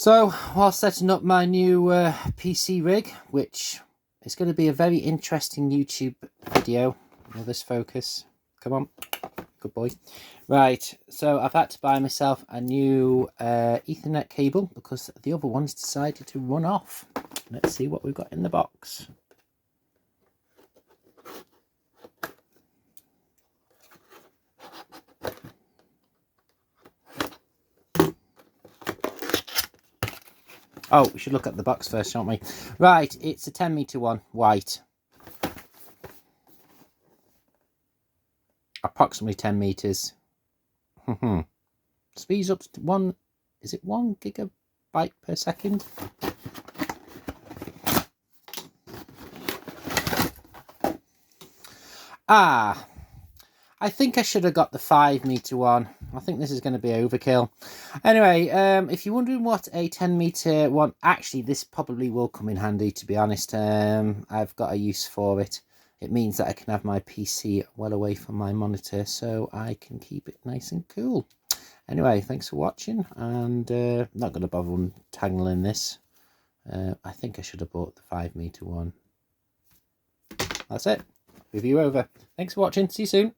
So while setting up my new PC rig, which is going to be a very interesting YouTube video. Will this focus? Come on, good boy. Right, so I've had to buy myself a new Ethernet cable because the other one's decided to run off. Let's see what we've got in the box. Oh, we should look at the box first, shan't we? Right, it's a 10-meter one, white. Approximately 10 meters. Speeds up to 1 gigabyte per second? I think I should have got the 5-meter one. I think this is going to be overkill. Anyway, if you're wondering what a 10-meter one... Actually, this probably will come in handy, to be honest. I've got a use for it. It means that I can have my PC well away from my monitor, so I can keep it nice and cool. Anyway, thanks for watching, and not going to bother untangling this. I think I should have bought the 5-meter one. That's it. Review over. Thanks for watching. See you soon.